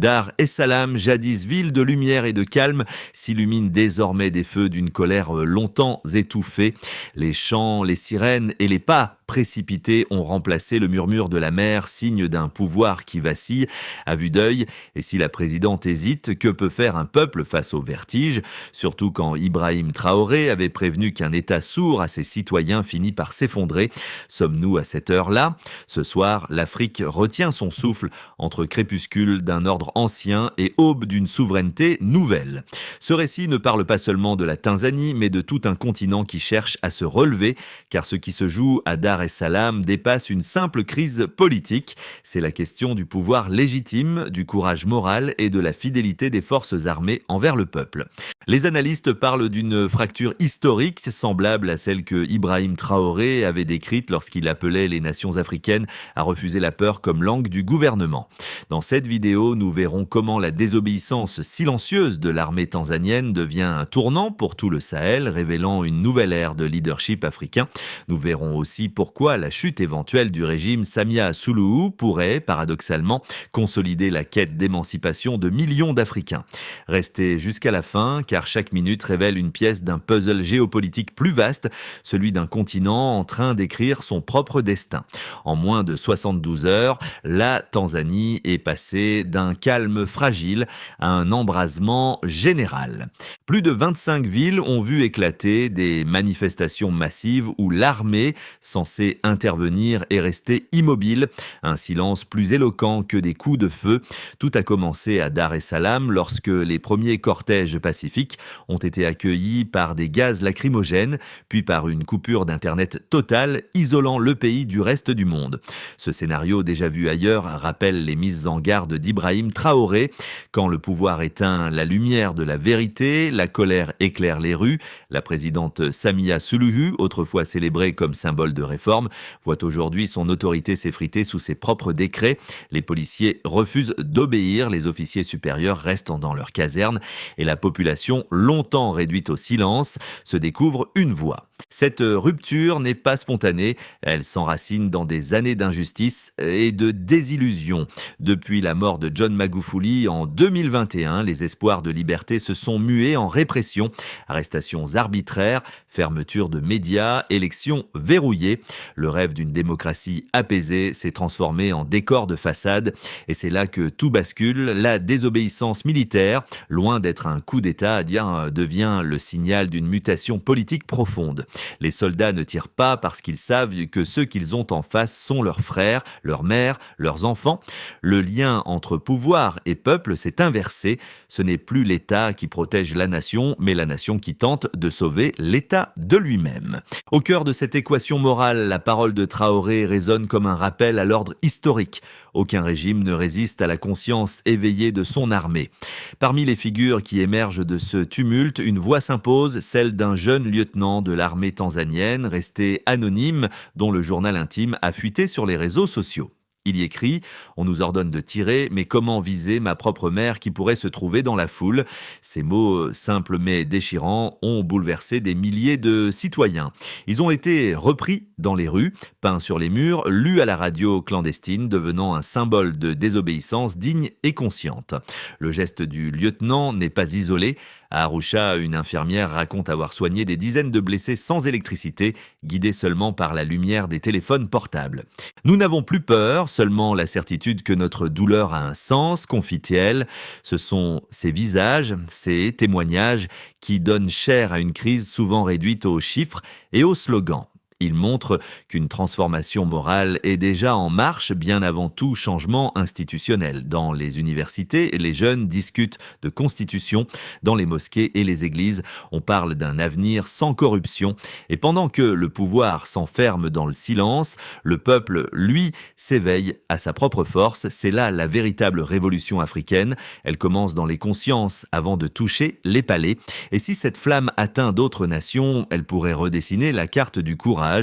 Dar es Salaam, jadis ville de lumière et de calme, s'illumine désormais des feux d'une colère longtemps étouffée. Les chants, les sirènes et les pas précipités ont remplacé le murmure de la mer, signe d'un pouvoir qui vacille à vue d'œil. Et si la présidente hésite, que peut faire un peuple face au vertige? Surtout quand Ibrahim Traoré avait prévenu qu'un État sourd à ses citoyens finit par s'effondrer. Sommes-nous à cette heure-là? Ce soir, l'Afrique retient son souffle entre crépuscule d'un ordre ancien et aube d'une souveraineté nouvelle. Ce récit ne parle pas seulement de la Tanzanie, mais de tout un continent qui cherche à se relever, car ce qui se joue à Dar es Salaam dépasse une simple crise politique. C'est la question du pouvoir légitime, du courage moral et de la fidélité des forces armées envers le peuple. Les analystes parlent d'une fracture historique semblable à celle que Ibrahim Traoré avait décrite lorsqu'il appelait les nations africaines à refuser la peur comme langue du gouvernement. Dans cette vidéo, nous verrons comment la désobéissance silencieuse de l'armée tanzanienne devient un tournant pour tout le Sahel, révélant une nouvelle ère de leadership africain. Nous verrons aussi pourquoi la chute éventuelle du régime Samia Suluhu pourrait, paradoxalement, consolider la quête d'émancipation de millions d'Africains. Restez jusqu'à la fin, car chaque minute révèle une pièce d'un puzzle géopolitique plus vaste, celui d'un continent en train d'écrire son propre destin. En moins de 72 heures, la Tanzanie est passée d'un calme fragile à un embrasement général. Plus de 25 villes ont vu éclater des manifestations massives où l'armée, censée intervenir, est restée immobile. Un silence plus éloquent que des coups de feu. Tout a commencé à Dar es Salaam lorsque les premiers cortèges pacifiques ont été accueillis par des gaz lacrymogènes, puis par une coupure d'internet totale, isolant le pays du reste du monde. Ce scénario déjà vu ailleurs rappelle les mises en garde d'Ibrahim Traoré. Quand le pouvoir éteint la lumière de la vérité, la colère éclaire les rues. La présidente Samia Suluhu, autrefois célébrée comme symbole de réforme, voit aujourd'hui son autorité s'effriter sous ses propres décrets. Les policiers refusent d'obéir, les officiers supérieurs restent dans leur caserne et la population, longtemps réduite au silence, se découvre une voix. Cette rupture n'est pas spontanée, elle s'enracine dans des années d'injustice et de désillusion. Depuis la mort de John Magufuli en 2021, les espoirs de liberté se sont mués en répression, arrestations arbitraires, fermeture de médias, élections verrouillées. Le rêve d'une démocratie apaisée s'est transformé en décor de façade et c'est là que tout bascule. La désobéissance militaire, loin d'être un coup d'État, devient le signal d'une mutation politique profonde. Les soldats ne tirent pas parce qu'ils savent que ceux qu'ils ont en face sont leurs frères, leurs mères, leurs enfants. Le lien entre pouvoir et peuple s'est inversé. Ce n'est plus l'État qui protège la nation, mais la nation qui tente de sauver l'État de lui-même. Au cœur de cette équation morale, la parole de Traoré résonne comme un rappel à l'ordre historique. Aucun régime ne résiste à la conscience éveillée de son armée. Parmi les figures qui émergent de ce tumulte, une voix s'impose, celle d'un jeune lieutenant de l'armée tanzanienne, resté anonyme, dont le journal intime a fuité sur les réseaux sociaux. Il y écrit « On nous ordonne de tirer, mais comment viser ma propre mère qui pourrait se trouver dans la foule ?» Ces mots, simples mais déchirants, ont bouleversé des milliers de citoyens. Ils ont été repris dans les rues, peints sur les murs, lus à la radio clandestine, devenant un symbole de désobéissance digne et consciente. Le geste du lieutenant n'est pas isolé. À Arusha, une infirmière raconte avoir soigné des dizaines de blessés sans électricité, guidés seulement par la lumière des téléphones portables. Nous n'avons plus peur, seulement la certitude que notre douleur a un sens, confie-t-elle. Ce sont ces visages, ces témoignages qui donnent chair à une crise souvent réduite aux chiffres et aux slogans. Il montre qu'une transformation morale est déjà en marche bien avant tout changement institutionnel. Dans les universités, les jeunes discutent de constitution. Dans les mosquées et les églises, on parle d'un avenir sans corruption. Et pendant que le pouvoir s'enferme dans le silence, le peuple, lui, s'éveille à sa propre force. C'est là la véritable révolution africaine. Elle commence dans les consciences avant de toucher les palais. Et si cette flamme atteint d'autres nations, elle pourrait redessiner la carte du courage.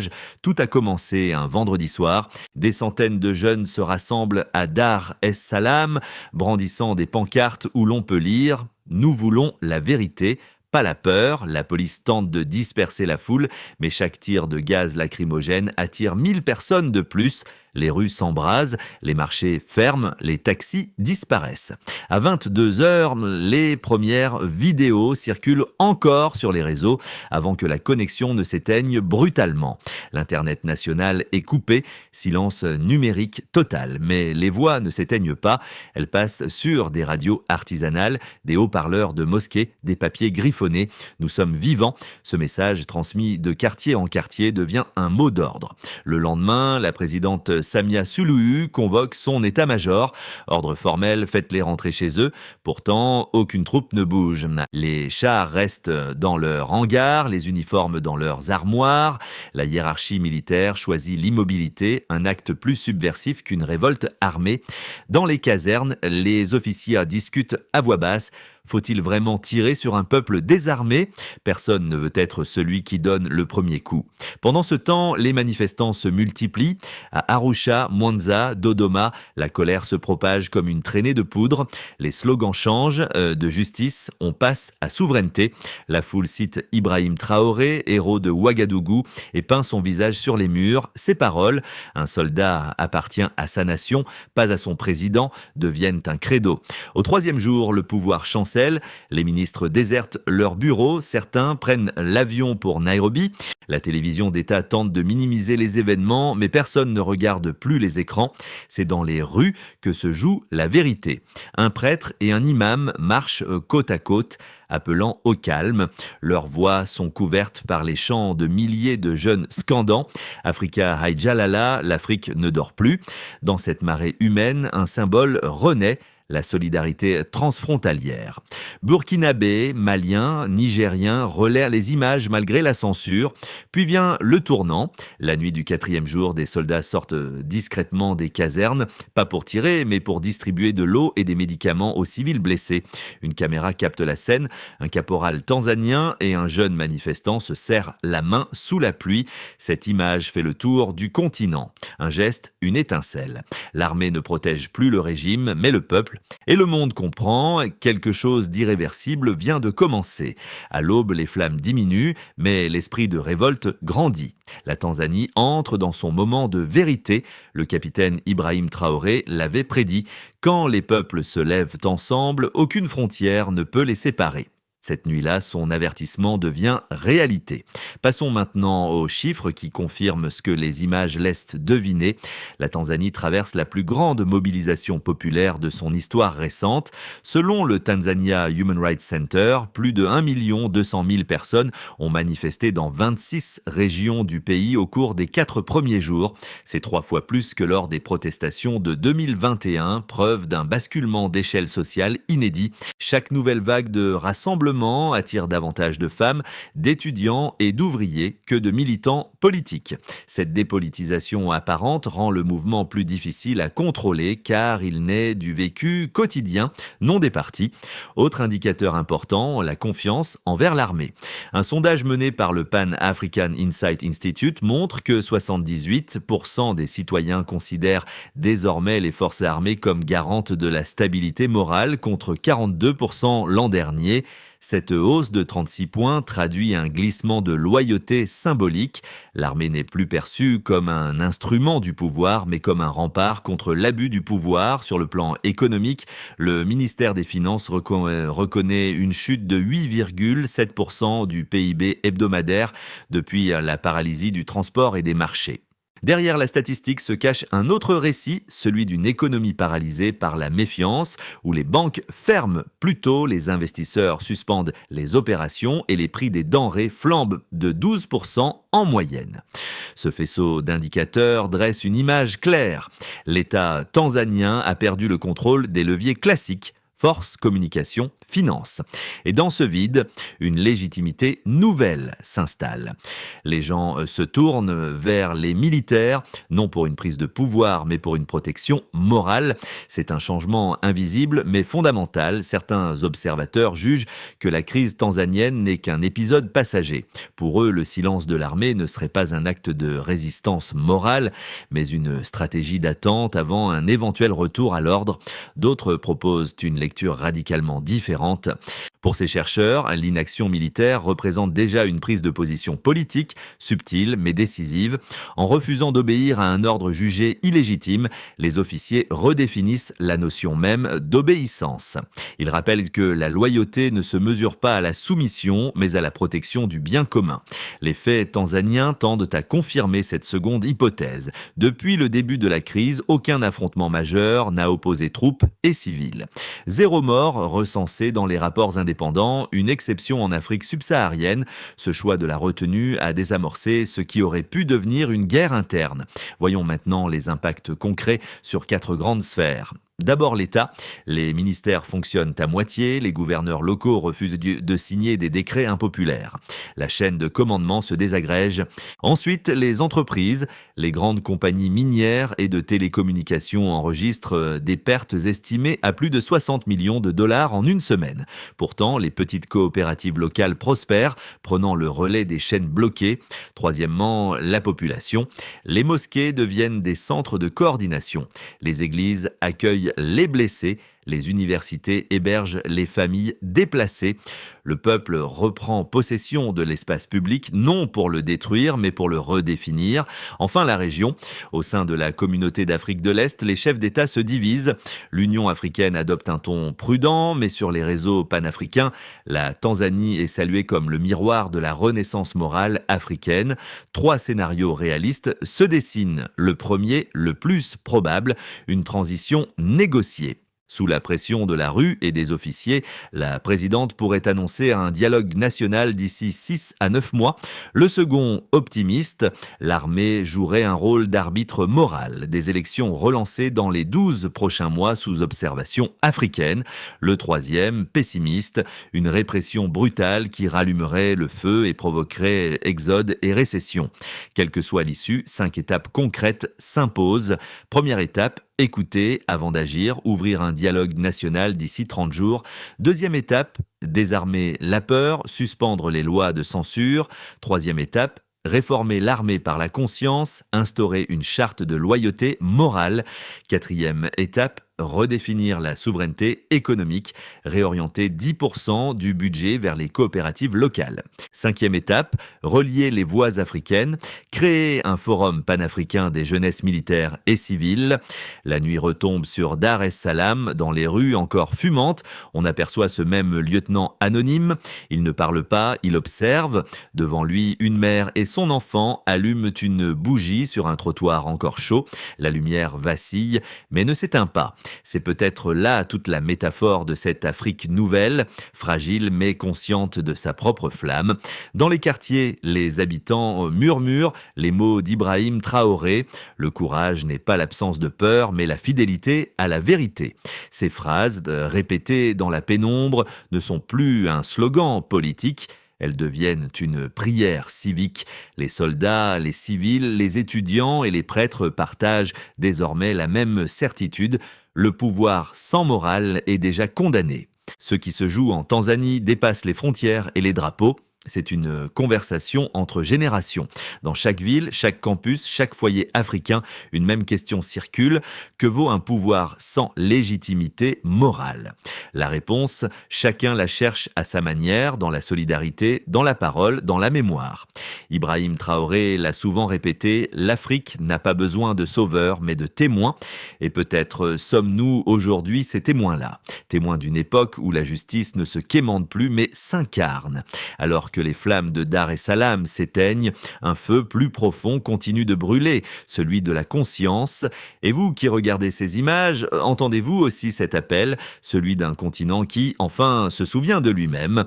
Tout a commencé un vendredi soir. Des centaines de jeunes se rassemblent à Dar es Salaam, brandissant des pancartes où l'on peut lire « Nous voulons la vérité ». Pas la peur, la police tente de disperser la foule, mais chaque tir de gaz lacrymogène attire 1000 personnes de plus. Les rues s'embrasent, les marchés ferment, les taxis disparaissent. À 22 heures, les premières vidéos circulent encore sur les réseaux avant que la connexion ne s'éteigne brutalement. L'Internet national est coupé, silence numérique total. Mais les voix ne s'éteignent pas, elles passent sur des radios artisanales, des haut-parleurs de mosquées, des papiers griffonnés. Nous sommes vivants. Ce message transmis de quartier en quartier devient un mot d'ordre. Le lendemain, la présidente Samia Suluhu convoque son état-major. Ordre formel, faites-les rentrer chez eux. Pourtant, aucune troupe ne bouge. Les chars restent dans leur hangar, les uniformes dans leurs armoires. La hiérarchie militaire choisit l'immobilité, un acte plus subversif qu'une révolte armée. Dans les casernes, les officiers discutent à voix basse. Faut-il vraiment tirer sur un peuple désarmé ? Personne ne veut être celui qui donne le premier coup. Pendant ce temps, les manifestants se multiplient. À Arusha, Mwanza, Dodoma, la colère se propage comme une traînée de poudre. Les slogans changent. De justice, on passe à souveraineté. La foule cite Ibrahim Traoré, héros de Ouagadougou, et peint son visage sur les murs. Ses paroles, un soldat appartient à sa nation, pas à son président, deviennent un credo. Au troisième jour, le pouvoir chancelle. Les ministres désertent leurs bureaux, certains prennent l'avion pour Nairobi. La télévision d'État tente de minimiser les événements, mais personne ne regarde plus les écrans. C'est dans les rues que se joue la vérité. Un prêtre et un imam marchent côte à côte, appelant au calme. Leurs voix sont couvertes par les chants de milliers de jeunes scandants. Africa Haijalala, l'Afrique ne dort plus. Dans cette marée humaine, un symbole renaît. La solidarité transfrontalière. Burkinabés, Maliens, Nigériens relaient les images malgré la censure. Puis vient le tournant. La nuit du 4e jour, des soldats sortent discrètement des casernes, pas pour tirer, mais pour distribuer de l'eau et des médicaments aux civils blessés. Une caméra capte la scène. Un caporal tanzanien et un jeune manifestant se serrent la main sous la pluie. Cette image fait le tour du continent. Un geste, une étincelle. L'armée ne protège plus le régime, mais le peuple. Et le monde comprend, quelque chose d'irréversible vient de commencer. À l'aube, les flammes diminuent, mais l'esprit de révolte grandit. La Tanzanie entre dans son moment de vérité. Le capitaine Ibrahim Traoré l'avait prédit. Quand les peuples se lèvent ensemble, aucune frontière ne peut les séparer. Cette nuit-là, son avertissement devient réalité. Passons maintenant aux chiffres qui confirment ce que les images laissent deviner. La Tanzanie traverse la plus grande mobilisation populaire de son histoire récente. Selon le Tanzania Human Rights Center, plus de 1 200 000 personnes ont manifesté dans 26 régions du pays au cours des 4 premiers jours. C'est 3 fois plus que lors des protestations de 2021, preuve d'un basculement d'échelle sociale inédit. Chaque nouvelle vague de rassemblement attire davantage de femmes, d'étudiants et d'ouvriers que de militants politiques. Cette dépolitisation apparente rend le mouvement plus difficile à contrôler car il naît du vécu quotidien, non des partis. Autre indicateur important, la confiance envers l'armée. Un sondage mené par le Pan African Insight Institute montre que 78% des citoyens considèrent désormais les forces armées comme garantes de la stabilité morale contre 42% l'an dernier. Cette hausse de 36 points traduit un glissement de loyauté symbolique. L'armée n'est plus perçue comme un instrument du pouvoir, mais comme un rempart contre l'abus du pouvoir. Sur le plan économique, le ministère des Finances reconnaît une chute de 8,7% du PIB hebdomadaire depuis la paralysie du transport et des marchés. Derrière la statistique se cache un autre récit, celui d'une économie paralysée par la méfiance, où les banques ferment plus tôt, les investisseurs suspendent les opérations et les prix des denrées flambent de 12% en moyenne. Ce faisceau d'indicateurs dresse une image claire. L'État tanzanien a perdu le contrôle des leviers classiques. Force, communication, finance. Et dans ce vide, une légitimité nouvelle s'installe. Les gens se tournent vers les militaires, non pour une prise de pouvoir, mais pour une protection morale. C'est un changement invisible, mais fondamental. Certains observateurs jugent que la crise tanzanienne n'est qu'un épisode passager. Pour eux, le silence de l'armée ne serait pas un acte de résistance morale, mais une stratégie d'attente avant un éventuel retour à l'ordre. D'autres proposent une lecture radicalement différente. Pour ces chercheurs, l'inaction militaire représente déjà une prise de position politique, subtile mais décisive. En refusant d'obéir à un ordre jugé illégitime, les officiers redéfinissent la notion même d'obéissance. Ils rappellent que la loyauté ne se mesure pas à la soumission, mais à la protection du bien commun. Les faits tanzaniens tendent à confirmer cette seconde hypothèse. Depuis le début de la crise, aucun affrontement majeur n'a opposé troupes et civils. 0 mort recensé dans les rapports indépendants, une exception en Afrique subsaharienne. Ce choix de la retenue a désamorcé ce qui aurait pu devenir une guerre interne. Voyons maintenant les impacts concrets sur 4 grandes sphères. D'abord l'État. Les ministères fonctionnent à moitié, les gouverneurs locaux refusent de signer des décrets impopulaires. La chaîne de commandement se désagrège. Ensuite, les entreprises. Les grandes compagnies minières et de télécommunications enregistrent des pertes estimées à plus de 60 millions de dollars en une semaine. Pourtant, les petites coopératives locales prospèrent, prenant le relais des chaînes bloquées. Troisièmement, la population. Les mosquées deviennent des centres de coordination. Les églises accueillent les blessés, les universités hébergent les familles déplacées. Le peuple reprend possession de l'espace public, non pour le détruire, mais pour le redéfinir. Enfin, la région. Au sein de la communauté d'Afrique de l'Est, les chefs d'État se divisent. L'Union africaine adopte un ton prudent, mais sur les réseaux panafricains, la Tanzanie est saluée comme le miroir de la renaissance morale africaine. 3 scénarios réalistes se dessinent. Le premier, le plus probable, une transition négociée. Sous la pression de la rue et des officiers, la présidente pourrait annoncer un dialogue national d'ici 6 à 9 mois. Le second, optimiste, l'armée jouerait un rôle d'arbitre moral. Des élections relancées dans les 12 prochains mois sous observation africaine. Le troisième, pessimiste, une répression brutale qui rallumerait le feu et provoquerait exode et récession. Quelle que soit l'issue, 5 étapes concrètes s'imposent. Première étape, écouter avant d'agir, ouvrir un dialogue national d'ici 30 jours. Deuxième étape, désarmer la peur, suspendre les lois de censure. Troisième étape, réformer l'armée par la conscience, instaurer une charte de loyauté morale. Quatrième étape, redéfinir la souveraineté économique, réorienter 10% du budget vers les coopératives locales. Cinquième étape, relier les voies africaines, créer un forum panafricain des jeunesses militaires et civiles. La nuit retombe sur Dar es Salaam, dans les rues encore fumantes. On aperçoit ce même lieutenant anonyme. Il ne parle pas, il observe. Devant lui, une mère et son enfant allument une bougie sur un trottoir encore chaud. La lumière vacille, mais ne s'éteint pas. C'est peut-être là toute la métaphore de cette Afrique nouvelle, fragile mais consciente de sa propre flamme. Dans les quartiers, les habitants murmurent les mots d'Ibrahim Traoré. Le courage n'est pas l'absence de peur, mais la fidélité à la vérité. Ces phrases, répétées dans la pénombre, ne sont plus un slogan politique. Elles deviennent une prière civique. Les soldats, les civils, les étudiants et les prêtres partagent désormais la même certitude. Le pouvoir sans morale est déjà condamné. Ce qui se joue en Tanzanie dépasse les frontières et les drapeaux. C'est une conversation entre générations. Dans chaque ville, chaque campus, chaque foyer africain, une même question circule. Que vaut un pouvoir sans légitimité morale ? La réponse, chacun la cherche à sa manière, dans la solidarité, dans la parole, dans la mémoire. Ibrahim Traoré l'a souvent répété, l'Afrique n'a pas besoin de sauveurs, mais de témoins. Et peut-être sommes-nous aujourd'hui ces témoins-là. Témoins d'une époque où la justice ne se quémande plus, mais s'incarne. Alors que les flammes de Dar es Salaam s'éteignent, un feu plus profond continue de brûler, celui de la conscience. Et vous qui regardez ces images, entendez-vous aussi cet appel, celui d'un continent qui, enfin, se souvient de lui-même.